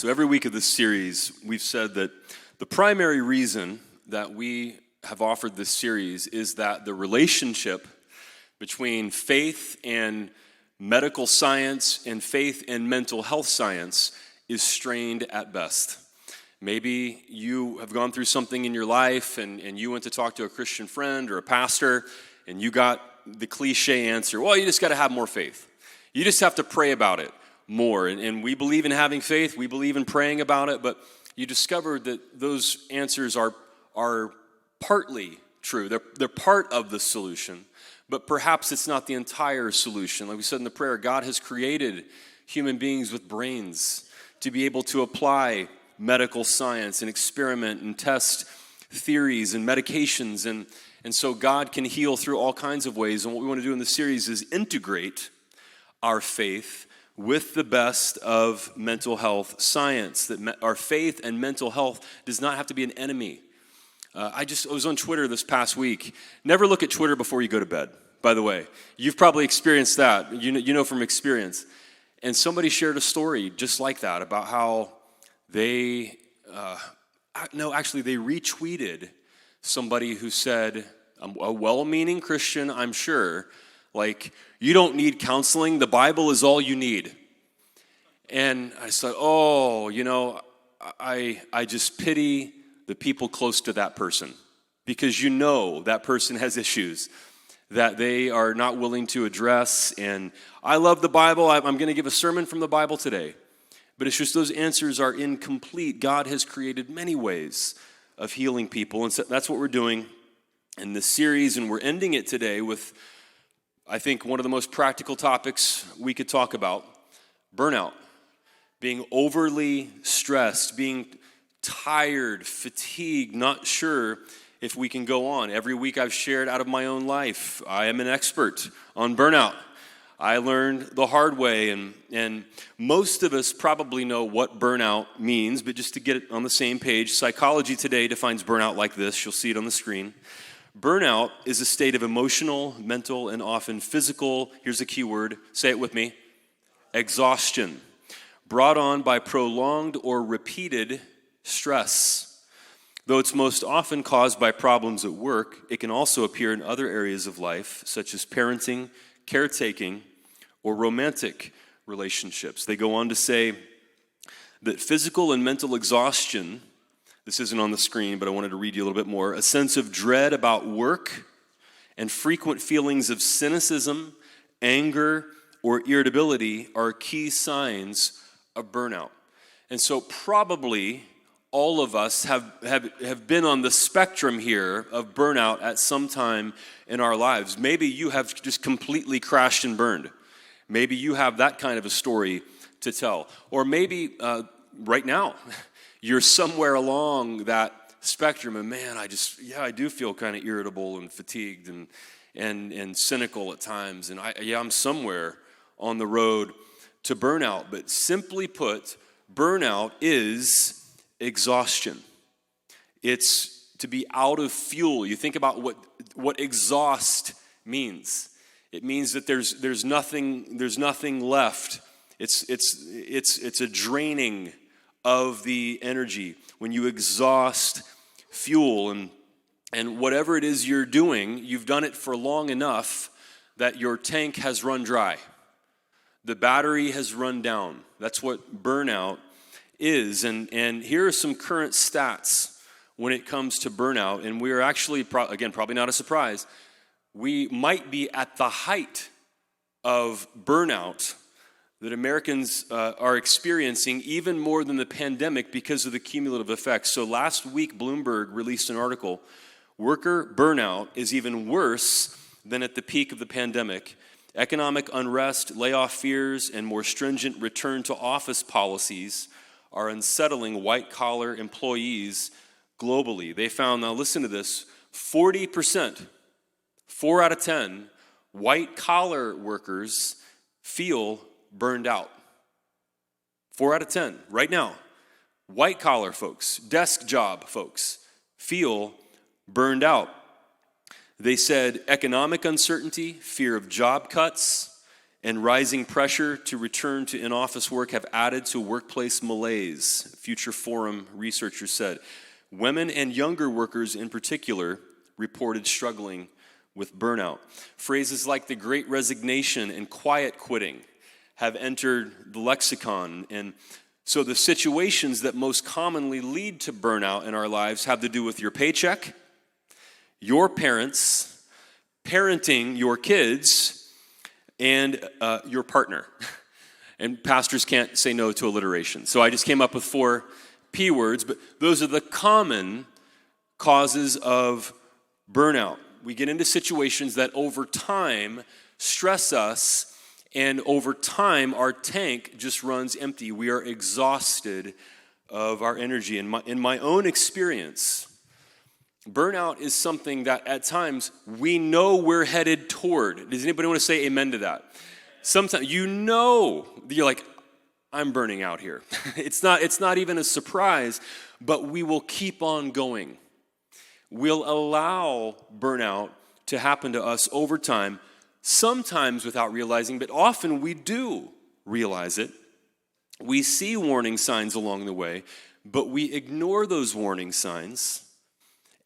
So every week of this series, we've said that the primary reason that we have offered this series is that the relationship between faith and medical science and faith and mental health science is strained at best. Maybe you have gone through something in your life and you went to talk to a Christian friend or a pastor and you got the cliche answer, well, you just got to have more faith. You just have to pray about it more. And we believe in having faith. We believe in praying about it. But you discovered that those answers are partly true. They're part of the solution. But perhaps it's not the entire solution. Like we said in the prayer, God has created human beings with brains to be able to apply medical science and experiment and test theories and medications. And so God can heal through all kinds of ways. And what we want to do in this series is integrate our faith with the best of mental health science. That our faith and mental health does not have to be an enemy. I was on Twitter this past week. Never look at Twitter before you go to bed, by the way. You've probably experienced that. You know from experience. And somebody shared a story just like that about how they retweeted somebody who said, a well-meaning Christian, I'm sure, like, you don't need counseling, the Bible is all you need. And I said, I just pity the people close to that person, because that person has issues that they are not willing to address. And I love the Bible. I'm going to give a sermon from the Bible today. But it's just those answers are incomplete. God has created many ways of healing people. And so that's what we're doing in this series. And we're ending it today with, I think, one of the most practical topics we could talk about: burnout. Being overly stressed, being tired, fatigued, not sure if we can go on. Every week I've shared out of my own life. I am an expert on burnout. I learned the hard way, and most of us probably know what burnout means, but just to get it on the same page, Psychology Today defines burnout like this. You'll see it on the screen. Burnout is a state of emotional, mental, and often physical, here's a key word, say it with me, exhaustion, brought on by prolonged or repeated stress. Though it's most often caused by problems at work, it can also appear in other areas of life, such as parenting, caretaking, or romantic relationships. They go on to say that physical and mental exhaustion, this isn't on the screen, but I wanted to read you a little bit more, a sense of dread about work, and frequent feelings of cynicism, anger, or irritability are key signs of burnout. And so probably all of us have been on the spectrum here of burnout at some time in our lives. Maybe you have just completely crashed and burned. Maybe you have that kind of a story to tell. Or maybe right now, you're somewhere along that spectrum, and man, I do feel kind of irritable and fatigued and cynical at times, and I'm somewhere on the road to burnout. But simply put, burnout is exhaustion. It's to be out of fuel. You think about what exhaust means. It means that there's nothing left. It's a draining of the energy when you exhaust fuel, and whatever it is you're doing, you've done it for long enough that your tank has run dry. The battery has run down. That's what burnout is. And here are some current stats when it comes to burnout. And we are actually, probably not a surprise, we might be at the height of burnout that Americans are experiencing, even more than the pandemic, because of the cumulative effects. So last week, Bloomberg released an article, worker burnout is even worse than at the peak of the pandemic. Economic unrest, layoff fears, and more stringent return to office policies are unsettling white-collar employees globally. They found, now listen to this, 40%, 4 out of 10, white-collar workers feel burned out. 4 out of 10, right now. White-collar folks, desk job folks, feel burned out. They said economic uncertainty, fear of job cuts, and rising pressure to return to in-office work have added to workplace malaise, Future Forum researchers said. Women and younger workers in particular reported struggling with burnout. Phrases like the Great Resignation and quiet quitting have entered the lexicon. And so the situations that most commonly lead to burnout in our lives have to do with your paycheck, your parents, parenting your kids, and your partner. And pastors can't say no to alliteration. So I just came up with 4 P words, but those are the common causes of burnout. We get into situations that over time stress us, and over time our tank just runs empty. We are exhausted of our energy. In my own experience, burnout is something that at times we know we're headed toward. Does anybody want to say amen to that? Sometimes you're like, I'm burning out here. It's not even a surprise, but we will keep on going. We'll allow burnout to happen to us over time, sometimes without realizing, but often we do realize it. We see warning signs along the way, but we ignore those warning signs.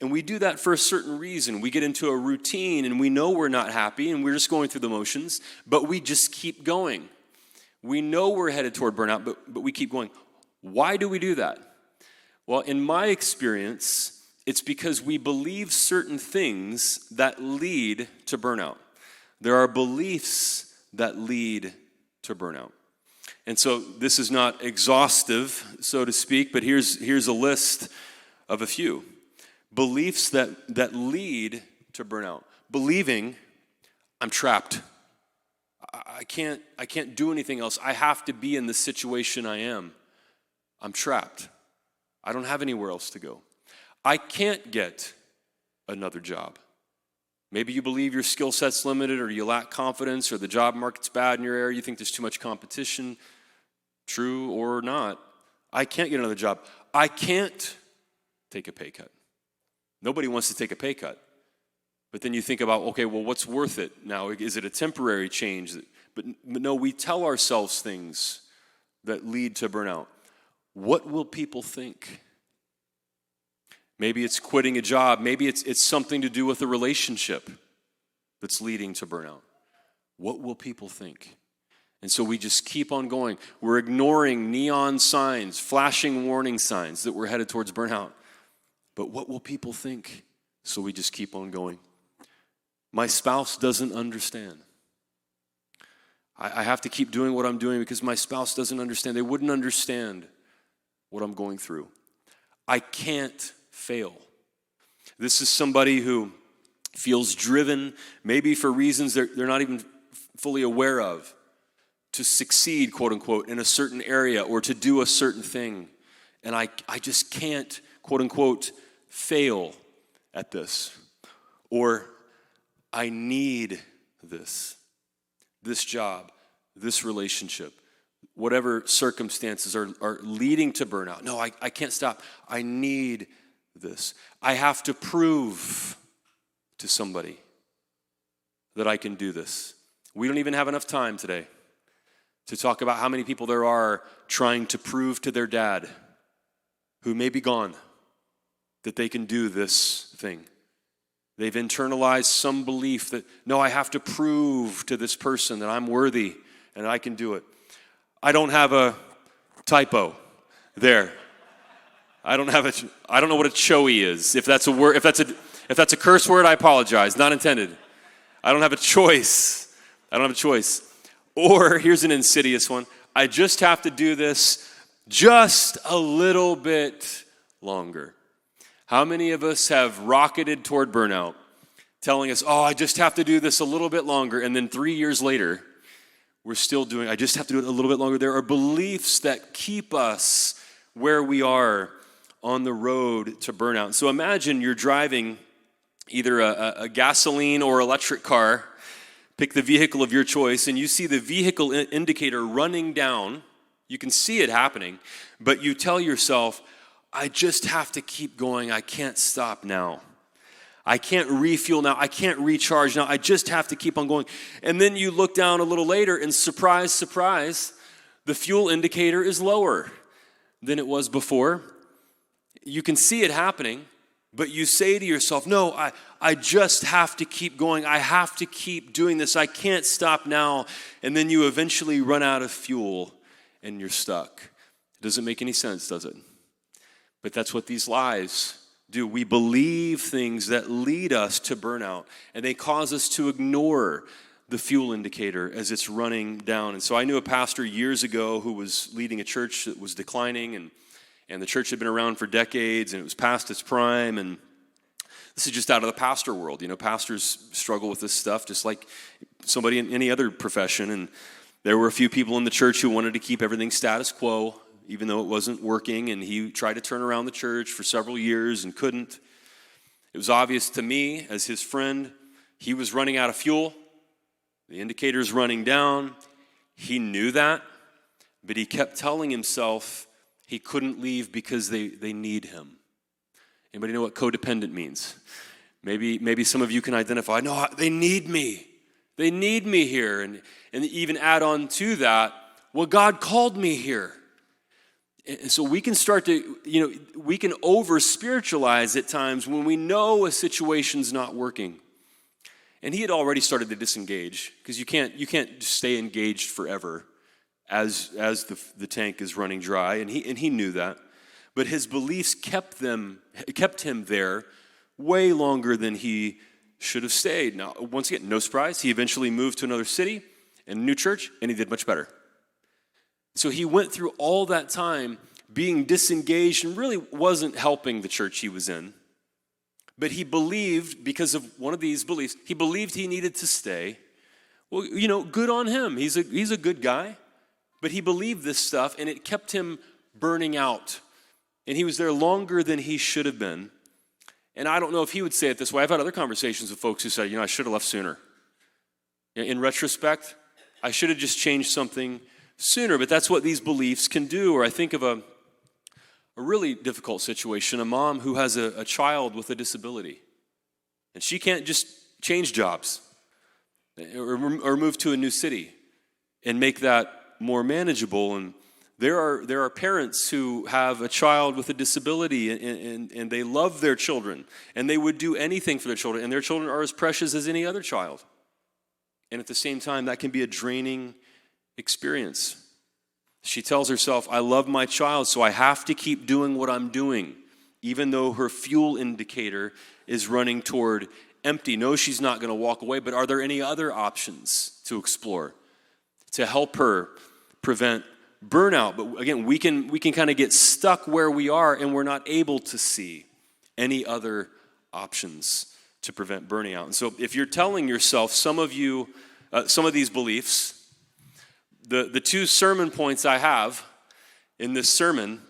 And we do that for a certain reason. We get into a routine and we know we're not happy and we're just going through the motions, but we just keep going. We know we're headed toward burnout, but we keep going. Why do we do that? Well, in my experience, it's because we believe certain things that lead to burnout. There are beliefs that lead to burnout. And so this is not exhaustive, so to speak, but here's a list of a few. Beliefs that lead to burnout. Believing, I'm trapped. I can't do anything else. I have to be in the situation I am. I'm trapped. I don't have anywhere else to go. I can't get another job. Maybe you believe your skill set's limited, or you lack confidence, or the job market's bad in your area. You think there's too much competition. True or not, I can't get another job. I can't take a pay cut. Nobody wants to take a pay cut. But then you think about, okay, well, what's worth it now? Is it a temporary change? But no, we tell ourselves things that lead to burnout. What will people think? Maybe it's quitting a job. Maybe it's something to do with a relationship that's leading to burnout. What will people think? And so we just keep on going. We're ignoring neon signs, flashing warning signs that we're headed towards burnout. But what will people think? So we just keep on going. My spouse doesn't understand. I have to keep doing what I'm doing because my spouse doesn't understand. They wouldn't understand what I'm going through. I can't fail. This is somebody who feels driven, maybe for reasons they're not even fully aware of, to succeed, quote unquote, in a certain area or to do a certain thing. And I just can't, quote unquote, fail at this. Or I need this job, this relationship, whatever circumstances are leading to burnout. No, I can't stop. I need this. I have to prove to somebody that I can do this. We don't even have enough time today to talk about how many people there are trying to prove to their dad, who may be gone, that they can do this thing. They've internalized some belief that, no, I have to prove to this person that I'm worthy and I can do it. I don't have a typo there. I don't know what a choey is. If that's a word, if that's a curse word, I apologize. Not intended. I don't have a choice. Or here's an insidious one. I just have to do this just a little bit longer. How many of us have rocketed toward burnout, telling us, I just have to do this a little bit longer, and then 3 years later, we're still doing, I just have to do it a little bit longer. There are beliefs that keep us where we are on the road to burnout. So imagine you're driving either a gasoline or electric car, pick the vehicle of your choice, and you see the vehicle indicator running down. You can see it happening, but you tell yourself, I just have to keep going. I can't stop now. I can't refuel now. I can't recharge now. I just have to keep on going. And then you look down a little later and surprise, surprise, the fuel indicator is lower than it was before. You can see it happening, but you say to yourself, no, I just have to keep going. I have to keep doing this. I can't stop now. And then you eventually run out of fuel and you're stuck. It doesn't make any sense, does it? But that's what these lies do. We believe things that lead us to burnout, and they cause us to ignore the fuel indicator as it's running down. And so I knew a pastor years ago who was leading a church that was declining, and the church had been around for decades, and it was past its prime. And this is just out of the pastor world. You know, pastors struggle with this stuff just like somebody in any other profession. And there were a few people in the church who wanted to keep everything status quo, even though it wasn't working. And he tried to turn around the church for several years and couldn't. It was obvious to me as his friend, he was running out of fuel. The indicator's running down. He knew that, but he kept telling himself he couldn't leave because they need him. Anybody know what codependent means? Maybe some of you can identify, no, they need me. They need me here. And even add on to that, well, God called me here. And so we can start to, we can over-spiritualize at times when we know a situation's not working. And he had already started to disengage, because you can't just stay engaged forever as the tank is running dry, and he knew that. But his beliefs kept him there way longer than he should have stayed. Now, once again, no surprise, he eventually moved to another city and a new church, and he did much better. So he went through all that time being disengaged and really wasn't helping the church he was in. But he believed, because of one of these beliefs, he believed he needed to stay. Well, good on him. He's a good guy. But he believed this stuff, and it kept him burning out. And he was there longer than he should have been. And I don't know if he would say it this way. I've had other conversations with folks who said, I should have left sooner. In retrospect, I should have just changed something sooner. But that's what these beliefs can do. Or I think of a really difficult situation, a mom who has a child with a disability. And she can't just change jobs or move to a new city and make that more manageable. And there are parents who have a child with a disability, and they love their children, and they would do anything for their children, and their children are as precious as any other child. And at the same time, that can be a draining experience. She tells herself, I love my child, so I have to keep doing what I'm doing, even though her fuel indicator is running toward empty. No, she's not going to walk away, but are there any other options to explore to help her prevent burnout? But again, we can kind of get stuck where we are, and we're not able to see any other options to prevent burning out. And so if you're telling yourself some of these beliefs, the two sermon points I have in this sermon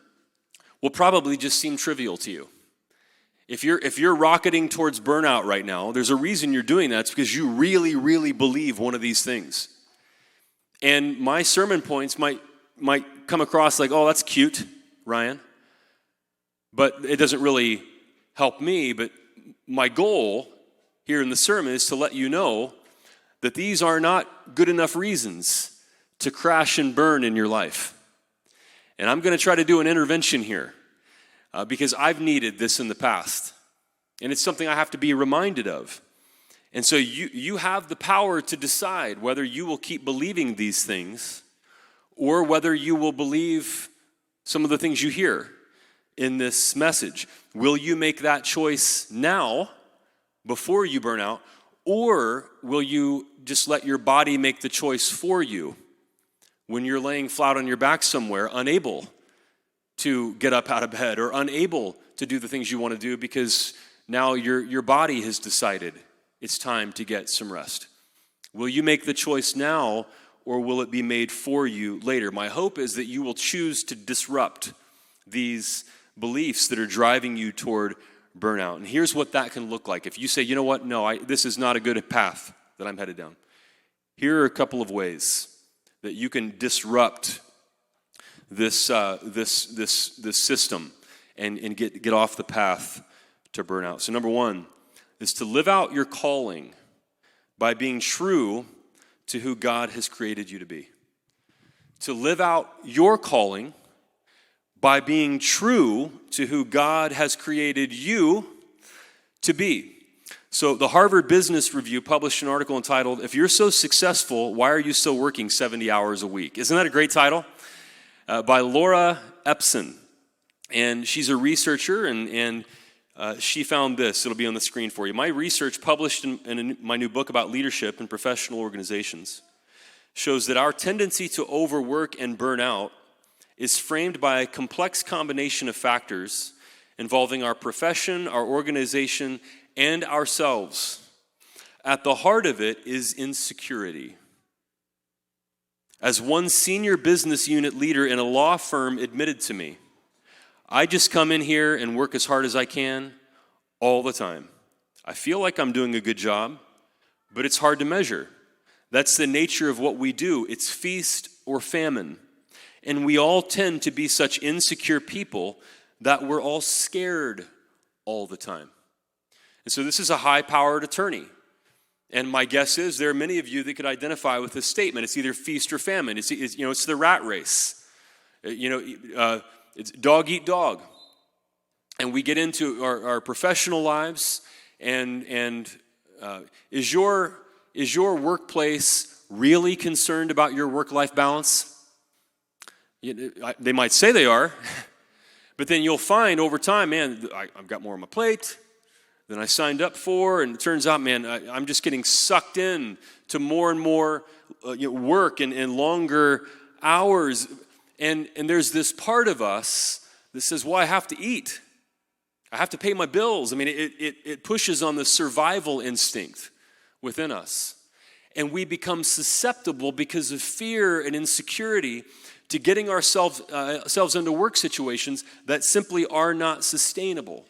will probably just seem trivial to you. If you're rocketing towards burnout right now, there's a reason you're doing that. It's because you really, really believe one of these things. And my sermon points might come across like, oh, that's cute, Ryan. But it doesn't really help me. But my goal here in the sermon is to let you know that these are not good enough reasons to crash and burn in your life. And I'm going to try to do an intervention here because I've needed this in the past. And it's something I have to be reminded of. And so you have the power to decide whether you will keep believing these things or whether you will believe some of the things you hear in this message. Will you make that choice now before you burn out, or will you just let your body make the choice for you when you're laying flat on your back somewhere, unable to get up out of bed or unable to do the things you want to do because now your body has decided it's time to get some rest? Will you make the choice now, or will it be made for you later? My hope is that you will choose to disrupt these beliefs that are driving you toward burnout. And here's what that can look like. If you say, you know what, no, this is not a good path that I'm headed down. Here are a couple of ways that you can disrupt this system and get off the path to burnout. So number one, is to live out your calling by being true to who God has created you to be. To live out your calling by being true to who God has created you to be. So the Harvard Business Review published an article entitled, "If You're So Successful, Why Are You Still Working 70 Hours a Week?" Isn't that a great title? By Laura Epson. And she's a researcher, and she found this. It'll be on the screen for you. My research, published in my new book about leadership in professional organizations, shows that our tendency to overwork and burn out is framed by a complex combination of factors involving our profession, our organization, and ourselves. At the heart of it is insecurity. As one senior business unit leader in a law firm admitted to me, I just come in here and work as hard as I can all the time. I feel like I'm doing a good job, but it's hard to measure. That's the nature of what we do. It's feast or famine. And we all tend to be such insecure people that we're all scared all the time. And so this is a high-powered attorney. And my guess is there are many of you that could identify with this statement. It's either feast or famine. It's the rat race. It's dog eat dog. And we get into our professional lives, and is your workplace really concerned about your work-life balance? They might say they are, but then you'll find over time, man, I've got more on my plate than I signed up for, and it turns out, man, I'm just getting sucked in to more and more work and longer hours, and there's this part of us that says, well, I have to eat. I have to pay my bills. I mean, it pushes on the survival instinct within us. And we become susceptible because of fear and insecurity to getting ourselves into work situations that simply are not sustainable.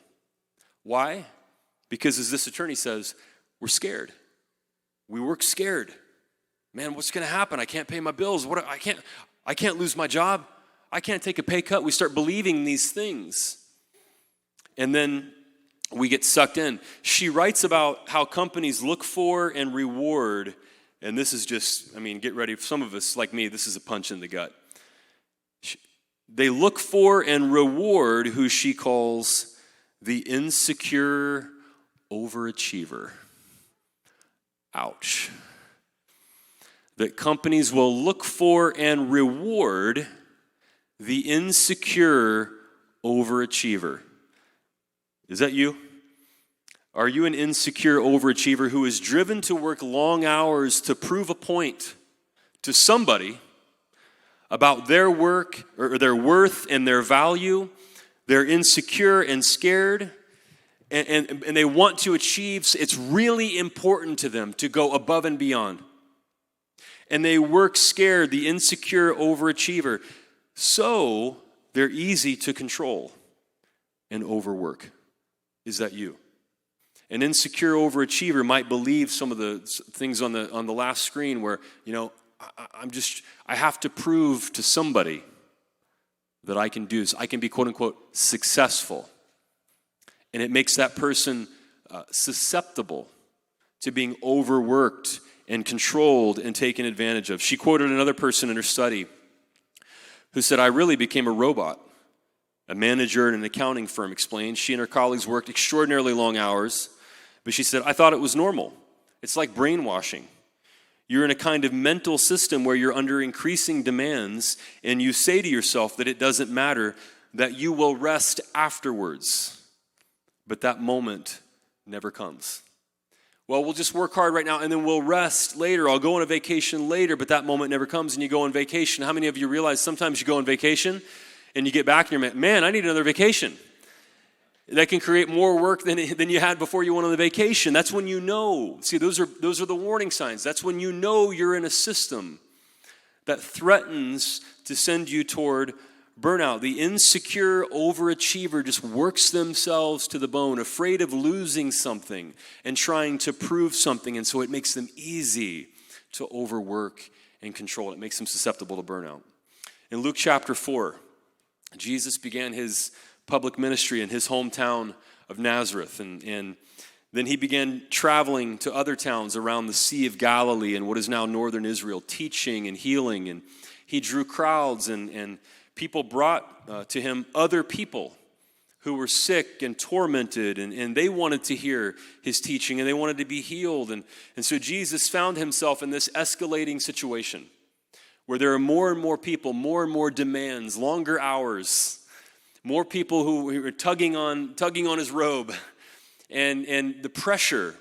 Why? Because as this attorney says, we're scared. We work scared. Man, what's going to happen? I can't pay my bills. I can't lose my job. I can't take a pay cut. We start believing these things. And then we get sucked in. She writes about how companies look for and reward, and this is just, get ready. For some of us, like me, this is a punch in the gut. They look for and reward who she calls the insecure overachiever. Ouch. That companies will look for and reward the insecure overachiever. Is that you? Are you an insecure overachiever who is driven to work long hours to prove a point to somebody about their work or their worth and their value? They're insecure and scared, and they want to achieve. It's really important to them to go above and beyond. And they work scared, the insecure overachiever. So they're easy to control and overwork. Is that you? An insecure overachiever might believe some of the things on the last screen where, I have to prove to somebody that I can do this. I can be, quote unquote, successful. And it makes that person susceptible to being overworked and controlled and taken advantage of. She quoted another person in her study who said, I really became a robot. A manager at an accounting firm explained. She and her colleagues worked extraordinarily long hours, but she said, I thought it was normal. It's like brainwashing. You're in a kind of mental system where you're under increasing demands, and you say to yourself that it doesn't matter, that you will rest afterwards. But that moment never comes. Well, we'll just work hard right now, and then we'll rest later. I'll go on a vacation later, but that moment never comes, and you go on vacation. How many of you realize sometimes you go on vacation, and you get back and you're, man, I need another vacation. That can create more work than you had before you went on the vacation. That's when you know. See, those are the warning signs. That's when you know you're in a system that threatens to send you toward burnout. The insecure overachiever just works themselves to the bone, afraid of losing something and trying to prove something. And so it makes them easy to overwork and control. It makes them susceptible to burnout. In Luke chapter 4, Jesus began his public ministry in his hometown of Nazareth. And Then he began traveling to other towns around the Sea of Galilee and what is now northern Israel, teaching and healing. And he drew crowds, and people brought to him other people who were sick and tormented, and they wanted to hear his teaching, and they wanted to be healed. And so Jesus found himself in this escalating situation where there are more and more people, more and more demands, longer hours, more people who were tugging on his robe, and the pressure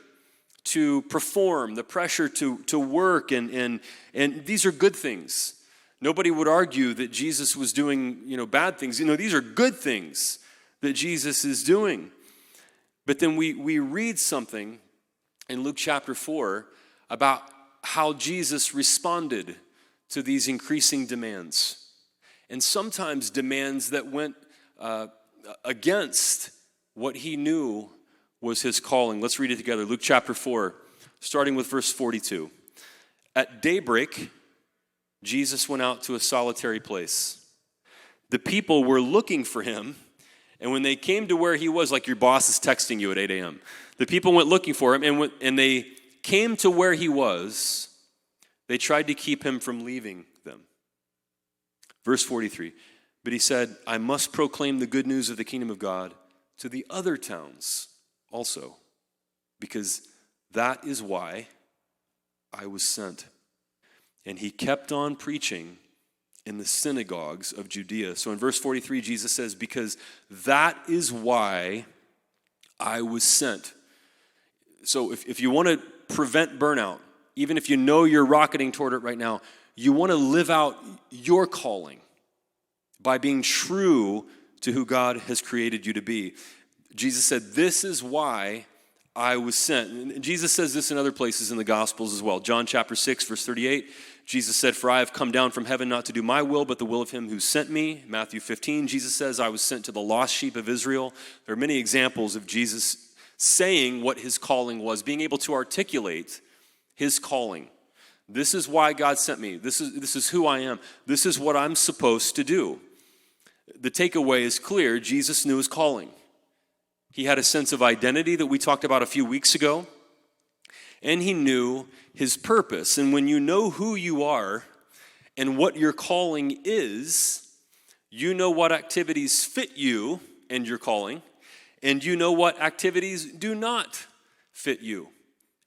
to perform, the pressure to work, and these are good things. Nobody would argue that Jesus was doing, bad things. These are good things that Jesus is doing. But then we read something in Luke chapter 4 about how Jesus responded to these increasing demands. And sometimes demands that went against what he knew was his calling. Let's read it together. Luke chapter 4, starting with verse 42. At daybreak, Jesus went out to a solitary place. The people were looking for him, and when they came to where he was, like your boss is texting you at 8 a.m., the people went looking for him, and they came to where he was. They tried to keep him from leaving them. Verse 43, but he said, I must proclaim the good news of the kingdom of God to the other towns also, because that is why I was sent. And he kept on preaching in the synagogues of Judea. So in verse 43, Jesus says, because that is why I was sent. So if you want to prevent burnout, even if you know you're rocketing toward it right now, you want to live out your calling by being true to who God has created you to be. Jesus said, this is why I was sent. And Jesus says this in other places in the Gospels as well. John chapter 6, verse 38, Jesus said, for I have come down from heaven not to do my will, but the will of him who sent me. Matthew 15, Jesus says, I was sent to the lost sheep of Israel. There are many examples of Jesus saying what his calling was, being able to articulate his calling. This is why God sent me. This is who I am. This is what I'm supposed to do. The takeaway is clear. Jesus knew his calling. He had a sense of identity that we talked about a few weeks ago, and he knew his purpose. And when you know who you are and what your calling is, you know what activities fit you and your calling, and you know what activities do not fit you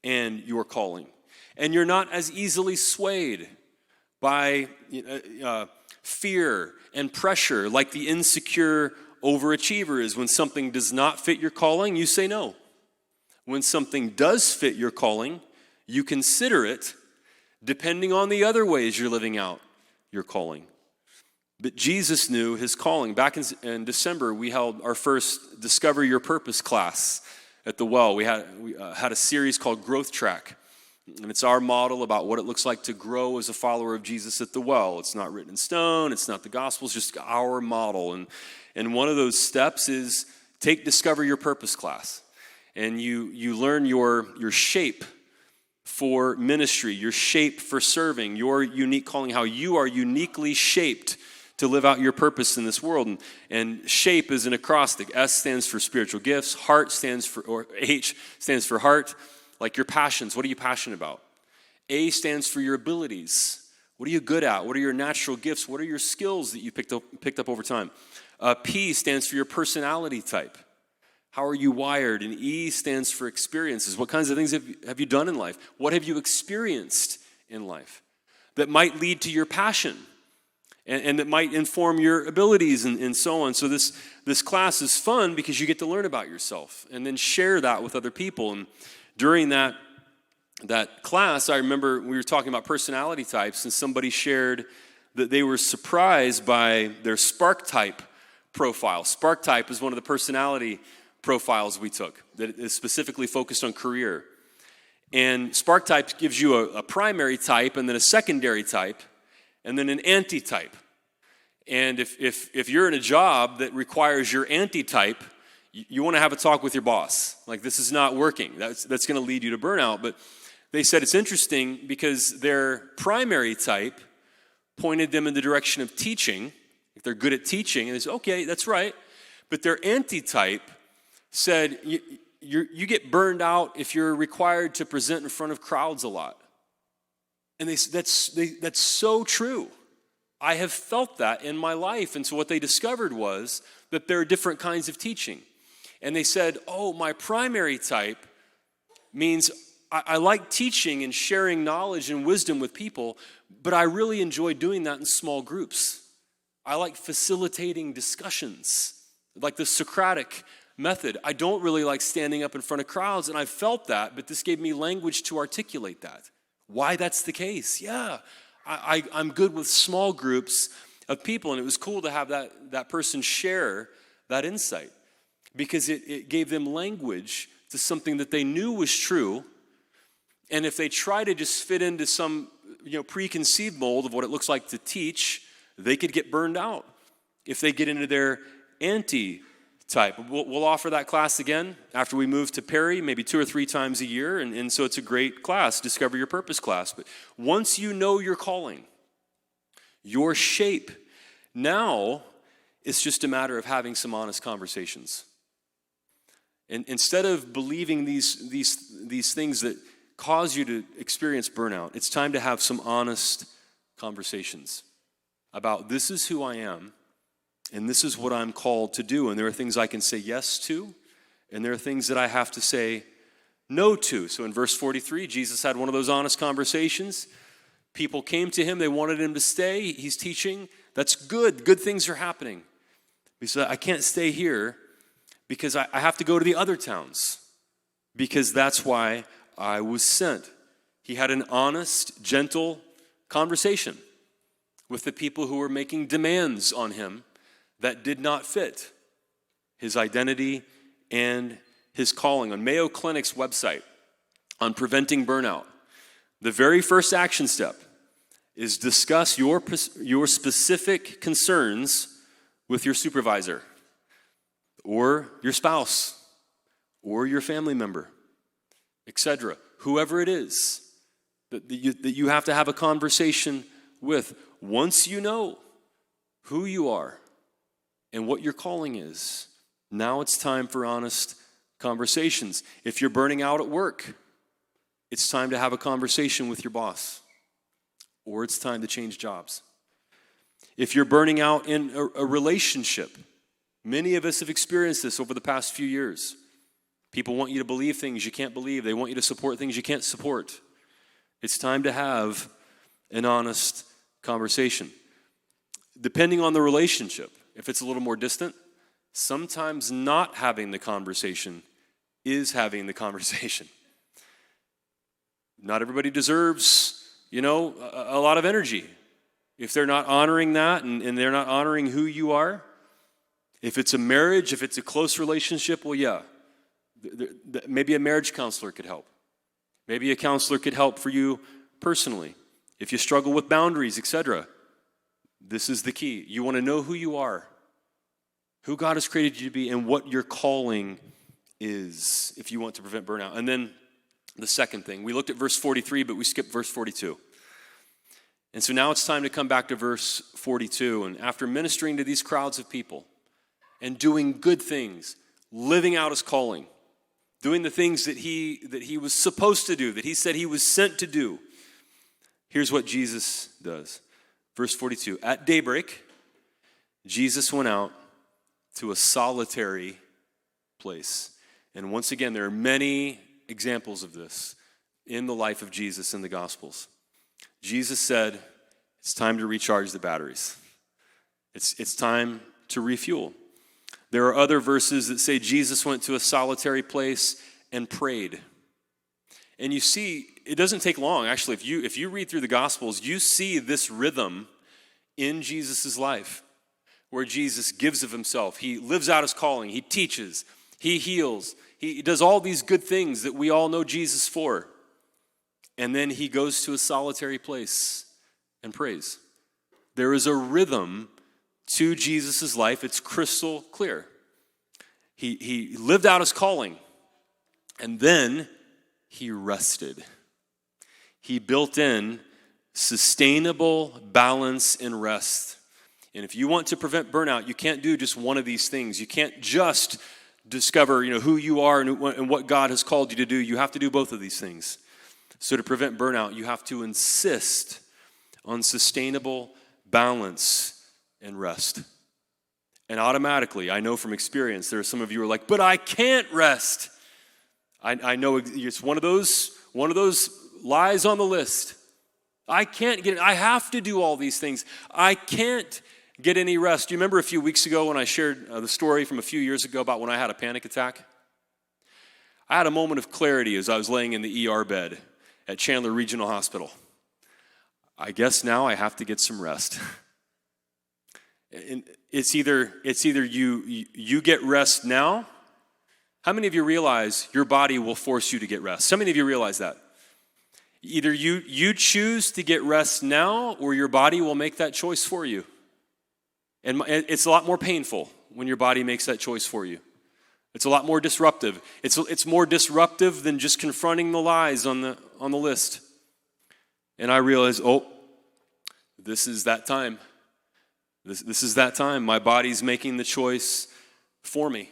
and your calling. And you're not as easily swayed by fear and pressure like the insecure overachiever is. When something does not fit your calling, you say no. When something does fit your calling, you consider it depending on the other ways you're living out your calling. But Jesus knew his calling. Back in December, we held our first Discover Your Purpose class at the Well. We had a series called Growth Track. And it's our model about what it looks like to grow as a follower of Jesus at the Well. It's not written in stone. It's not the gospel. It's just our model. And one of those steps is take Discover Your Purpose class. And you learn your shape for ministry, your shape for serving, your unique calling, how you are uniquely shaped to live out your purpose in this world. And shape is an acrostic. S stands for spiritual gifts. H stands for heart. Like your passions, what are you passionate about? A stands for your abilities. What are you good at? What are your natural gifts? What are your skills that you picked up over time? P stands for your personality type. How are you wired? And E stands for experiences. What kinds of things have you done in life? What have you experienced in life that might lead to your passion and that might inform your abilities and so on? So this class is fun because you get to learn about yourself and then share that with other people. And during that class, I remember we were talking about personality types, and somebody shared that they were surprised by their spark type profile. Spark type is one of the personality profiles we took that is specifically focused on career. And spark type gives you a primary type, and then a secondary type, and then an anti-type. And if you're in a job that requires your anti-type, you want to have a talk with your boss. Like, this is not working. That's going to lead you to burnout. But they said it's interesting because their primary type pointed them in the direction of teaching. If they're good at teaching, and they said, okay, that's right. But their anti-type said, you get burned out if you're required to present in front of crowds a lot. And that's so true. I have felt that in my life. And so what they discovered was that there are different kinds of teaching. And they said, oh, my primary type means I like teaching and sharing knowledge and wisdom with people, but I really enjoy doing that in small groups. I like facilitating discussions, like the Socratic method. I don't really like standing up in front of crowds, and I felt that, but this gave me language to articulate that. Why that's the case? Yeah, I'm good with small groups of people, and it was cool to have that person share that insight because it gave them language to something that they knew was true. And if they try to just fit into some preconceived mold of what it looks like to teach, they could get burned out if they get into their anti-type. We'll offer that class again after we move to Perry, maybe 2 or 3 times a year, and so it's a great class, Discover Your Purpose class. But once you know your calling, your shape, now it's just a matter of having some honest conversations. And instead of believing these things that cause you to experience burnout, it's time to have some honest conversations about this is who I am, and this is what I'm called to do. And there are things I can say yes to, and there are things that I have to say no to. So in verse 43, Jesus had one of those honest conversations. People came to him. They wanted him to stay. He's teaching. That's good. Good things are happening. He said, I can't stay here because I have to go to the other towns because that's why I was sent. He had an honest, gentle conversation with the people who were making demands on him that did not fit his identity and his calling. On Mayo Clinic's website, on preventing burnout, the very first action step is discuss your specific concerns with your supervisor or your spouse or your family member, etc. Whoever it is that you have to have a conversation with. Once you know who you are and what your calling is, now it's time for honest conversations. If you're burning out at work, it's time to have a conversation with your boss, or it's time to change jobs. If you're burning out in a relationship, many of us have experienced this over the past few years. People want you to believe things you can't believe. They want you to support things you can't support. It's time to have an honest conversation. Depending on the relationship, if it's a little more distant, sometimes not having the conversation is having the conversation. Not everybody deserves, a lot of energy. If they're not honoring that and they're not honoring who you are, if it's a marriage, if it's a close relationship, well, yeah, maybe a marriage counselor could help. Maybe a counselor could help for you personally. If you struggle with boundaries, etc., this is the key. You want to know who you are, who God has created you to be, and what your calling is if you want to prevent burnout. And then the second thing, we looked at verse 43, but we skipped verse 42. And so now it's time to come back to verse 42. And after ministering to these crowds of people and doing good things, living out his calling, doing the things that he was supposed to do, that he said he was sent to do, here's what Jesus does. Verse 42, at daybreak, Jesus went out to a solitary place. And once again, there are many examples of this in the life of Jesus in the Gospels. Jesus said, it's time to recharge the batteries. It's time to refuel. There are other verses that say Jesus went to a solitary place and prayed. And you see, it doesn't take long. Actually, if you read through the Gospels, you see this rhythm in Jesus' life where Jesus gives of himself. He lives out his calling. He teaches. He heals. He does all these good things that we all know Jesus for. And then he goes to a solitary place and prays. There is a rhythm to Jesus' life. It's crystal clear. He lived out his calling, and then he rested. He built in sustainable balance and rest. And if you want to prevent burnout, you can't do just one of these things. You can't just discover, who you are and what God has called you to do, you have to do both of these things. So to prevent burnout, you have to insist on sustainable balance and rest. And automatically, I know from experience, there are some of you who are like, but I can't rest. I know it's one of those lies on the list. I can't get it. I have to do all these things. I can't get any rest. Do you remember a few weeks ago when I shared the story from a few years ago about when I had a panic attack? I had a moment of clarity as I was laying in the ER bed at Chandler Regional Hospital. I guess now I have to get some rest. And it's either you get rest now. How many of you realize your body will force you to get rest? How many of you realize that? Either you choose to get rest now, or your body will make that choice for you. And it's a lot more painful when your body makes that choice for you. It's a lot more disruptive. It's more disruptive than just confronting the lies on the list. And I realized, this is that time. This is that time. My body's making the choice for me.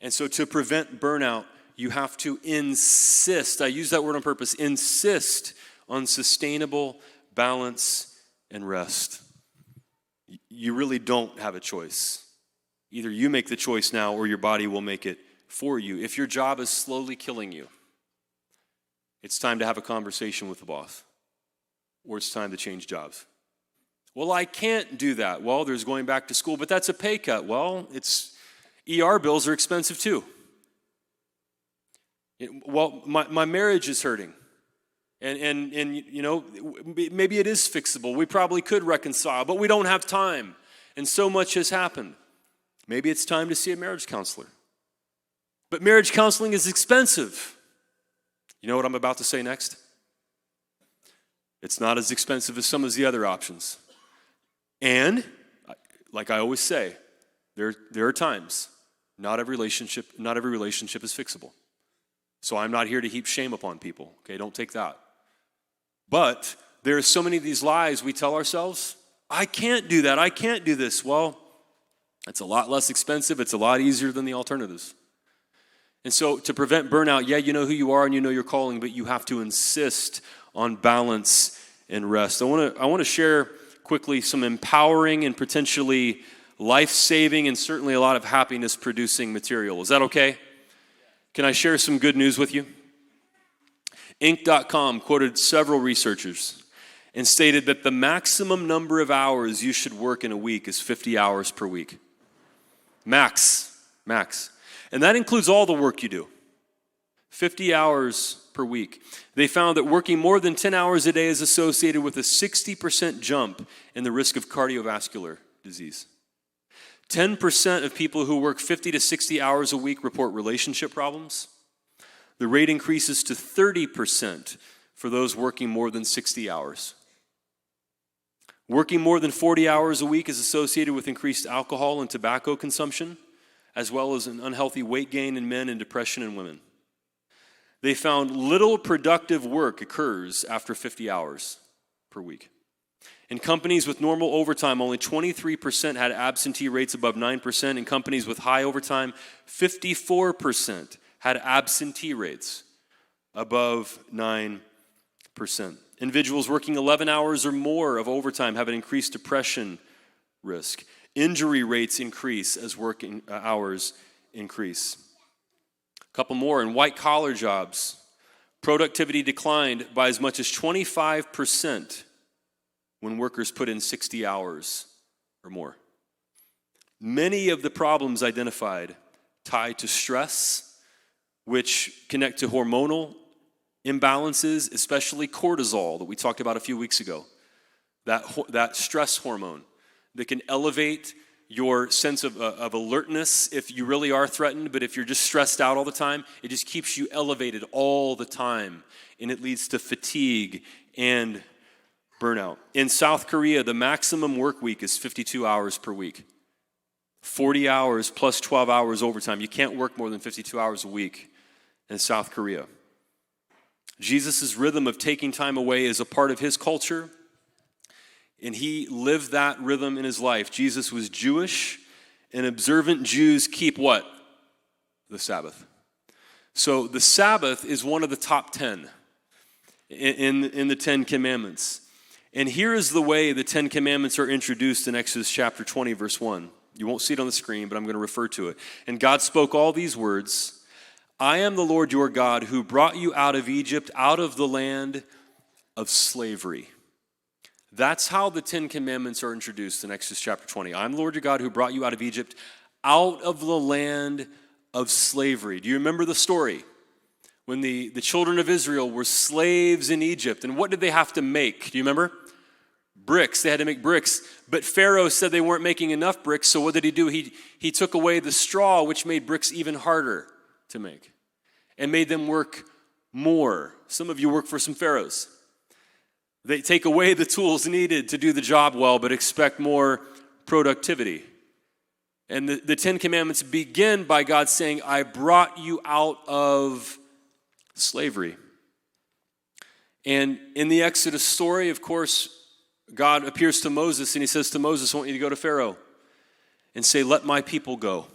And so to prevent burnout, you have to insist, I use that word on purpose, insist on sustainable balance and rest. You really don't have a choice. Either you make the choice now or your body will make it for you. If your job is slowly killing you, it's time to have a conversation with the boss, or it's time to change jobs. Well, I can't do that. Well, there's going back to school, but that's a pay cut. Well, ER bills are expensive too. My marriage is hurting. And maybe it is fixable. We probably could reconcile, but we don't have time. And so much has happened. Maybe it's time to see a marriage counselor. But marriage counseling is expensive. You know what I'm about to say next? It's not as expensive as some of the other options. And, like I always say, there are times not every relationship is fixable. So I'm not here to heap shame upon people. Okay, don't take that. But there are so many of these lies we tell ourselves. I can't do that. I can't do this. Well, it's a lot less expensive. It's a lot easier than the alternatives. And so to prevent burnout, you know who you are and you know your calling, but you have to insist on balance and rest. I want to share quickly some empowering and potentially life-saving and certainly a lot of happiness-producing material. Is that okay? Can I share some good news with you? Inc.com quoted several researchers and stated that the maximum number of hours you should work in a week is 50 hours per week. Max. And that includes all the work you do. 50 hours per week. They found that working more than 10 hours a day is associated with a 60% jump in the risk of cardiovascular disease. 10% of people who work 50 to 60 hours a week report relationship problems. The rate increases to 30% for those working more than 60 hours. Working more than 40 hours a week is associated with increased alcohol and tobacco consumption, as well as an unhealthy weight gain in men and depression in women. They found little productive work occurs after 50 hours per week. In companies with normal overtime, only 23% had absentee rates above 9%. In companies with high overtime, 54% had absentee rates above 9%. Individuals working 11 hours or more of overtime have an increased depression risk. Injury rates increase as working hours increase. A couple more. In white-collar jobs, productivity declined by as much as 25% when workers put in 60 hours or more. Many of the problems identified tie to stress, which connect to hormonal imbalances, especially cortisol that we talked about a few weeks ago. That stress hormone that can elevate your sense of alertness if you really are threatened, but if you're just stressed out all the time, it just keeps you elevated all the time, and it leads to fatigue and burnout. In South Korea, the maximum work week is 52 hours per week. 40 hours plus 12 hours overtime. You can't work more than 52 hours a week in South Korea. Jesus' rhythm of taking time away is a part of his culture, and he lived that rhythm in his life. Jesus was Jewish, and observant Jews keep what? the Sabbath. So the Sabbath is one of the top 10 in the 10 Commandments. And here is the way the 10 Commandments are introduced in Exodus chapter 20, verse 1. You won't see it on the screen, but I'm going to refer to it. And God spoke all these words, I am the Lord your God who brought you out of Egypt, out of the land of slavery. That's how the 10 Commandments are introduced in Exodus chapter 20. I'm the Lord your God who brought you out of Egypt, out of the land of slavery. Do you remember the story? When the children of Israel were slaves in Egypt, and what did they have to make? Do you remember? Bricks. They had to make bricks. But Pharaoh said they weren't making enough bricks, so what did he do? He took away the straw, which made bricks even harder to make, and made them work more. Some of you work for some pharaohs. They take away the tools needed to do the job well, but expect more productivity. And the 10 Commandments begin by God saying, I brought you out of slavery. And in the Exodus story, of course, God appears to Moses and he says to Moses, I want you to go to Pharaoh and say, let my people go.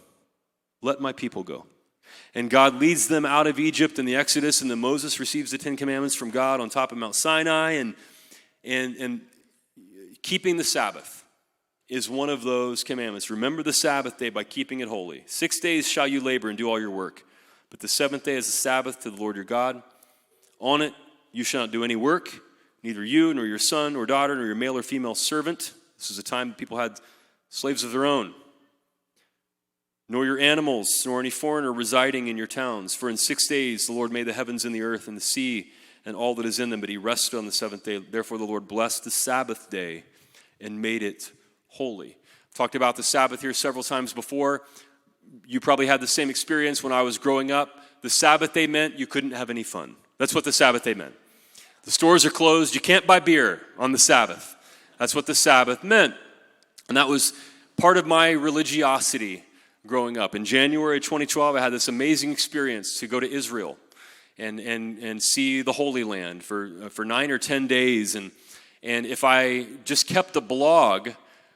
Let my people go. And God leads them out of Egypt in the Exodus, and then Moses receives the 10 Commandments from God on top of Mount Sinai, and keeping the Sabbath is one of those commandments. Remember the Sabbath day by keeping it holy. 6 days shall you labor and do all your work, but the seventh day is the Sabbath to the Lord your God. On it you shall not do any work, neither you nor your son or daughter nor your male or female servant. This is a time people had slaves of their own. Nor your animals, nor any foreigner residing in your towns. For in 6 days the Lord made the heavens and the earth and the sea and all that is in them, but he rested on the seventh day. Therefore the Lord blessed the Sabbath day and made it holy. I've talked about the Sabbath here several times before. You probably had the same experience when I was growing up. The Sabbath day meant you couldn't have any fun. That's what the Sabbath day meant. The stores are closed. You can't buy beer on the Sabbath. That's what the Sabbath meant. And that was part of my religiosity growing up. In January 2012, I had this amazing experience to go to Israel and see the Holy Land for 9 or 10 days. And if I just kept a blog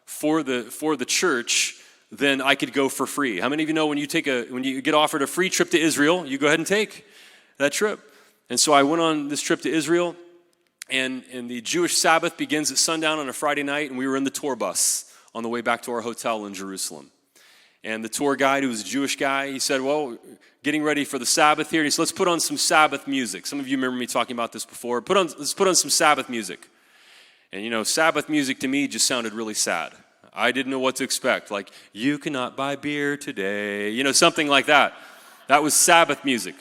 for the church, then I could go for free. How many of you know when you get offered a free trip to Israel, you go ahead and take that trip? And so I went on this trip to Israel, and the Jewish Sabbath begins at sundown on a Friday night, and we were in the tour bus on the way back to our hotel in Jerusalem. And the tour guide, who was a Jewish guy, he said, well, getting ready for the Sabbath here. And he said, let's put on some Sabbath music. Some of you remember me talking about this before. Let's put on some Sabbath music. And you know, Sabbath music to me just sounded really sad. I didn't know what to expect. Like, you cannot buy beer today. You know, something like that. That was Sabbath music.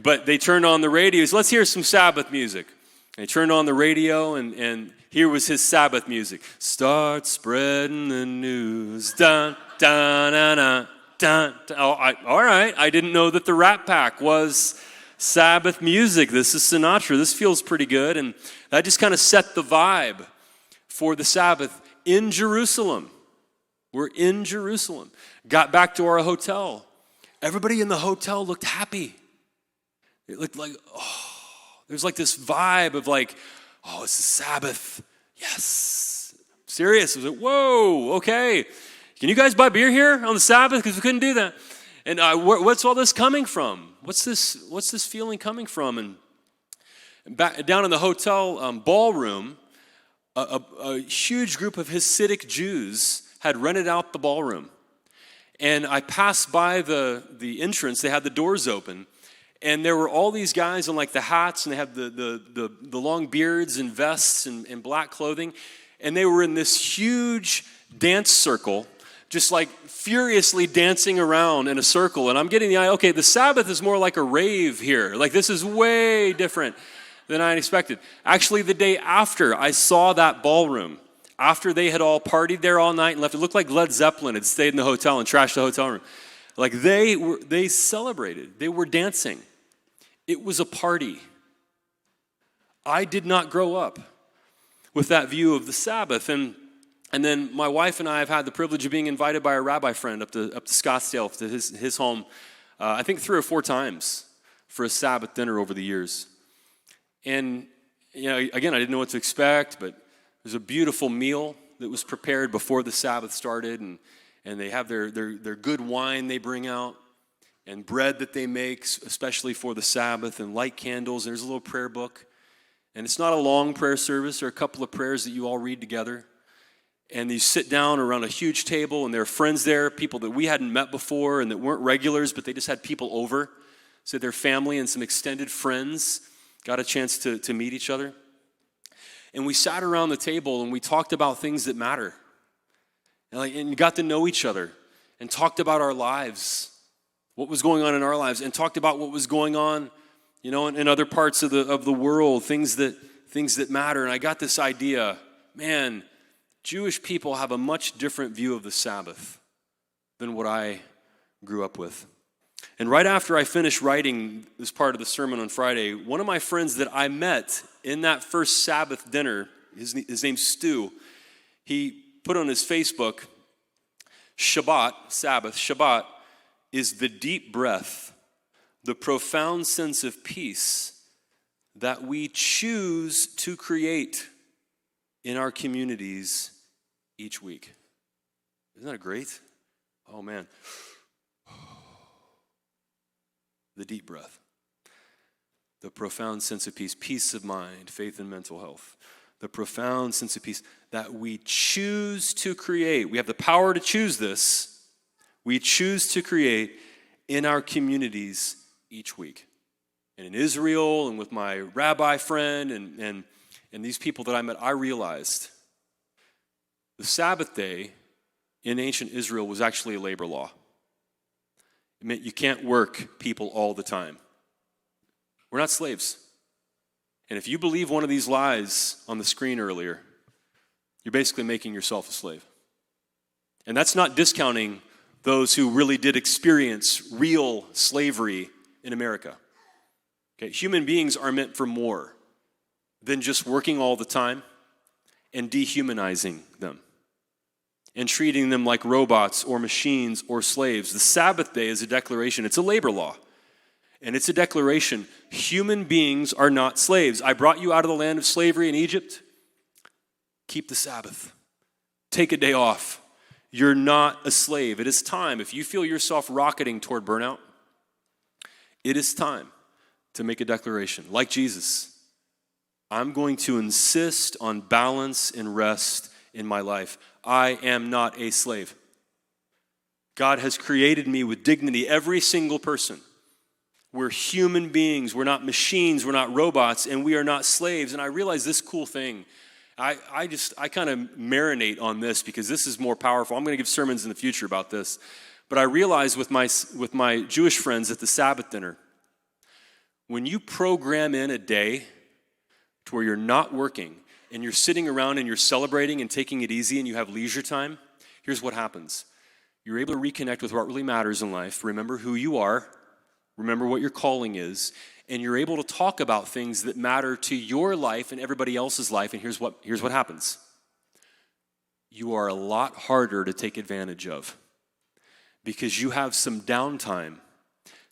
But they turned on the radio. He said, let's hear some Sabbath music. And he turned on the radio, and here was his Sabbath music. Start spreading the news. Dun, dun, dun, dun, dun, dun. All right. I didn't know that the Rat Pack was Sabbath music. This is Sinatra. This feels pretty good. And that just kind of set the vibe for the Sabbath in Jerusalem. We're in Jerusalem. Got back to our hotel. Everybody in the hotel looked happy. It looked like, there's like this vibe of like, it's the Sabbath. Yes. Serious. It was like, whoa, okay. Can you guys buy beer here on the Sabbath? Because we couldn't do that. And what's all this coming from? What's this feeling coming from? And back down in the hotel ballroom, a huge group of Hasidic Jews had rented out the ballroom. And I passed by the entrance. They had the doors open. And there were all these guys in like the hats, and they had the long beards and vests and black clothing. And they were in this huge dance circle, just like furiously dancing around in a circle. And I'm getting the idea, okay, the Sabbath is more like a rave here. Like, this is way different than I expected. Actually, the day after I saw that ballroom, after they had all partied there all night and left, it looked like Led Zeppelin had stayed in the hotel and trashed the hotel room. Like, they celebrated. They were dancing. It was a party. I did not grow up with that view of the Sabbath. And then my wife and I have had the privilege of being invited by a rabbi friend up to Scottsdale to his home, I think 3 or 4 times for a Sabbath dinner over the years. And, you know, again, I didn't know what to expect, but there's a beautiful meal that was prepared before the Sabbath started, and they have their good wine they bring out. and bread that they make, especially for the Sabbath, and light candles. And there's a little prayer book. And it's not a long prayer service. There are a couple of prayers that you all read together. And you sit down around a huge table, and there are friends there, people that we hadn't met before and that weren't regulars, but they just had people over. So their family and some extended friends got a chance to meet each other. And we sat around the table, and we talked about things that matter. And got to know each other and talked about our lives, what was going on in our lives, and talked about what was going on, in other parts of the world, things that matter. And I got this idea, man, Jewish people have a much different view of the Sabbath than what I grew up with. And right after I finished writing this part of the sermon on Friday, one of my friends that I met in that first Sabbath dinner, his name's Stu, he put on his Facebook, Shabbat is the deep breath, the profound sense of peace that we choose to create in our communities each week. Isn't that great? Oh, man. The deep breath. The profound sense of peace, peace of mind, faith and mental health. The profound sense of peace that we choose to create. We have the power to choose this. We choose to create in our communities each week. And in Israel and with my rabbi friend and these people that I met, I realized the Sabbath day in ancient Israel was actually a labor law. It meant you can't work people all the time. We're not slaves. And if you believe one of these lies on the screen earlier, you're basically making yourself a slave. And that's not discounting those who really did experience real slavery in America. Okay, human beings are meant for more than just working all the time and dehumanizing them and treating them like robots or machines or slaves. The Sabbath day is a declaration. It's a labor law. And it's a declaration. Human beings are not slaves. I brought you out of the land of slavery in Egypt. Keep the Sabbath. Take a day off. You're not a slave. It is time. If you feel yourself rocketing toward burnout, it is time to make a declaration. Like Jesus, I'm going to insist on balance and rest in my life. I am not a slave. God has created me with dignity, every single person. We're human beings. We're not machines. We're not robots, and we are not slaves. And I realize this cool thing. I kind of marinate on this because this is more powerful. I'm going to give sermons in the future about this. But I realized with my Jewish friends at the Sabbath dinner, when you program in a day to where you're not working and you're sitting around and you're celebrating and taking it easy and you have leisure time, here's what happens. You're able to reconnect with what really matters in life. Remember who you are. Remember what your calling is. And you're able to talk about things that matter to your life and everybody else's life. And here's what happens. You are a lot harder to take advantage of because you have some downtime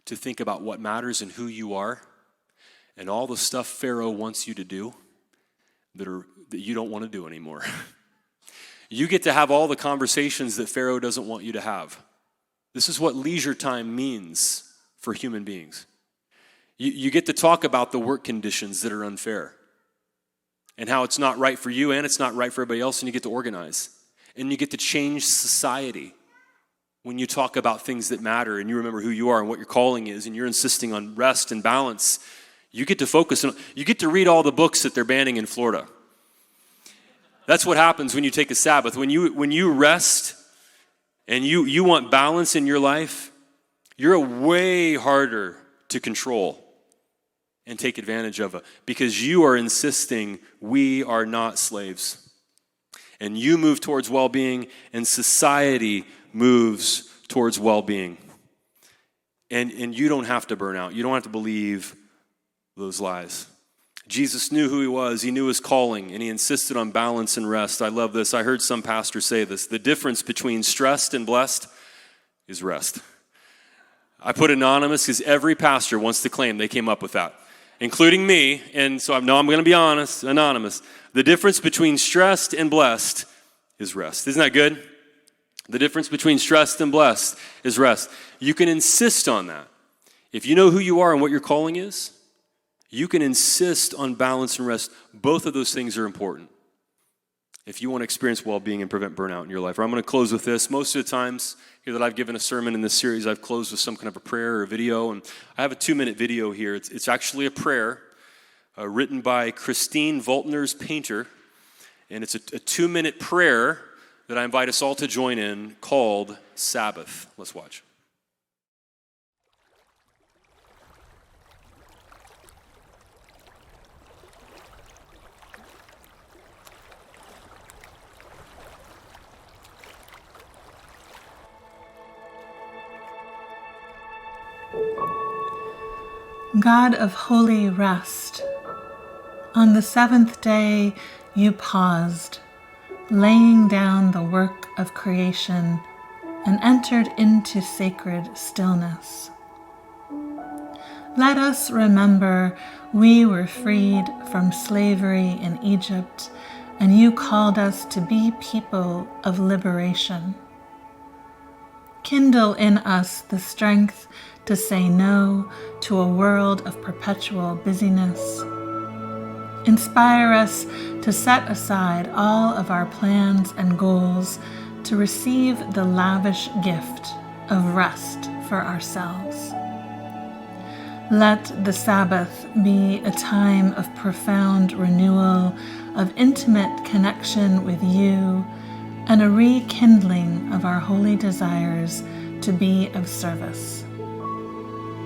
to think about what matters and who you are and all the stuff Pharaoh wants you to do that you don't want to do anymore. You get to have all the conversations that Pharaoh doesn't want you to have. This is what leisure time means for human beings. You get to talk about the work conditions that are unfair and how it's not right for you and it's not right for everybody else, and you get to organize. And you get to change society when you talk about things that matter and you remember who you are and what your calling is and you're insisting on rest and balance. You get to focus on, you get to read all the books that they're banning in Florida. That's what happens when you take a Sabbath. When you rest and you want balance in your life, you're way harder to control and take advantage of it because you are insisting we are not slaves. And you move towards well-being and society moves towards well-being. And you don't have to burn out. You don't have to believe those lies. Jesus knew who he was. He knew his calling, and he insisted on balance and rest. I love this. I heard some pastor say this. The difference between stressed and blessed is rest. I put anonymous because every pastor wants to claim they came up with that, including me. And so I'm going to be honest, anonymous. The difference between stressed and blessed is rest. Isn't that good? The difference between stressed and blessed is rest. You can insist on that. If you know who you are and what your calling is, you can insist on balance and rest. Both of those things are important if you want to experience well-being and prevent burnout in your life. I'm going to close with this. Most of the times here that I've given a sermon in this series, I've closed with some kind of a prayer or a video. And I have a 2-minute video here. It's actually a prayer written by Christine Voltner's painter. And it's a 2-minute prayer that I invite us all to join in called Sabbath. Let's watch. God of holy rest, on the 7th day you paused, laying down the work of creation, and entered into sacred stillness. Let us remember we were freed from slavery in Egypt, and you called us to be people of liberation. Kindle in us the strength to say no to a world of perpetual busyness. Inspire us to set aside all of our plans and goals to receive the lavish gift of rest for ourselves. Let the Sabbath be a time of profound renewal, of intimate connection with you, and a rekindling of our holy desires to be of service.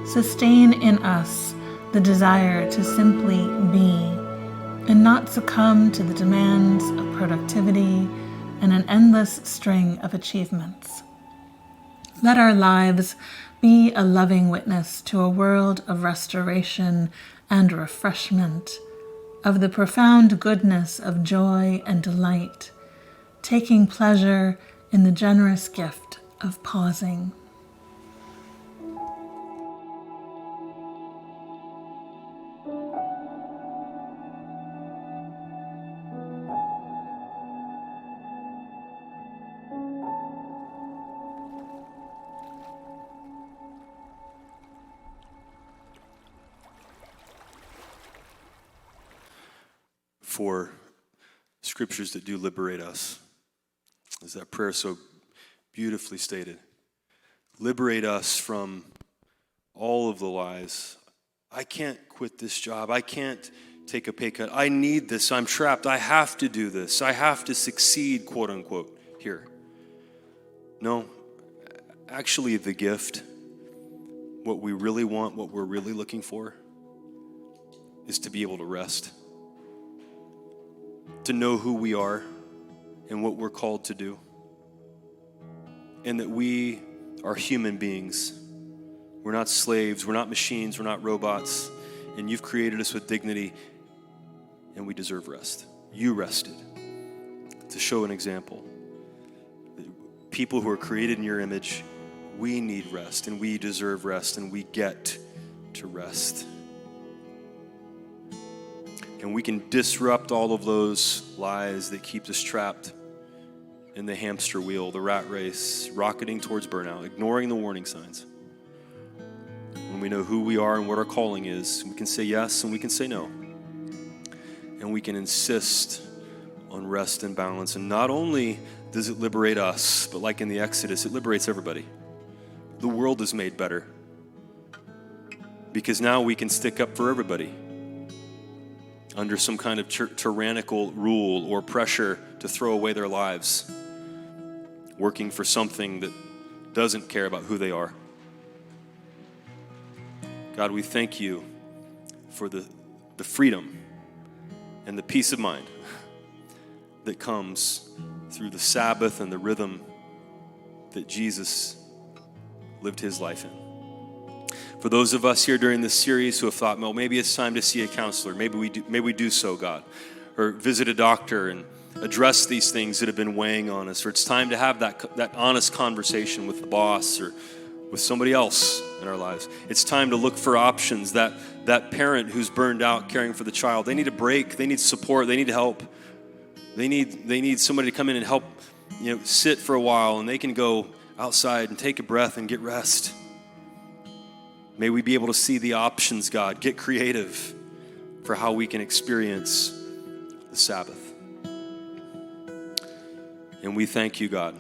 Sustain in us the desire to simply be and not succumb to the demands of productivity and an endless string of achievements. Let our lives be a loving witness to a world of restoration and refreshment, of the profound goodness of joy and delight, taking pleasure in the generous gift of pausing. For scriptures that do liberate us, as that prayer so beautifully stated. Liberate us from all of the lies. I can't quit this job. I can't take a pay cut. I need this. I'm trapped. I have to do this. I have to succeed, quote unquote, here. No, actually the gift, what we really want, what we're really looking for, is to be able to rest. To know who we are and what we're called to do. And that we are human beings. We're not slaves, we're not machines, we're not robots. And you've created us with dignity, and we deserve rest. You rested to show an example. People who are created in your image, we need rest, and we deserve rest, and we get to rest. And we can disrupt all of those lies that keep us trapped in the hamster wheel, the rat race, rocketing towards burnout, ignoring the warning signs. When we know who we are and what our calling is, we can say yes and we can say no. And we can insist on rest and balance. And not only does it liberate us, but like in the Exodus, it liberates everybody. The world is made better because now we can stick up for everybody under some kind of tyrannical rule or pressure to throw away their lives, working for something that doesn't care about who they are. God, we thank you for the freedom and the peace of mind that comes through the Sabbath and the rhythm that Jesus lived his life in. For those of us here during this series who have thought, well, maybe it's time to see a counselor. Maybe we do so, God. Or visit a doctor and address these things that have been weighing on us. Or it's time to have that honest conversation with the boss or with somebody else in our lives. It's time to look for options. That parent who's burned out caring for the child, they need a break. They need support. They need help. They need somebody to come in and help sit for a while and they can go outside and take a breath and get rest. May we be able to see the options, God. Get creative for how we can experience the Sabbath. And we thank you, God,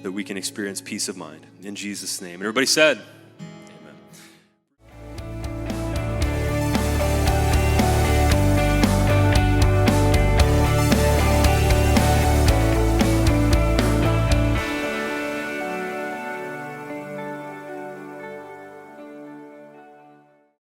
that we can experience peace of mind. In Jesus' name. Everybody said,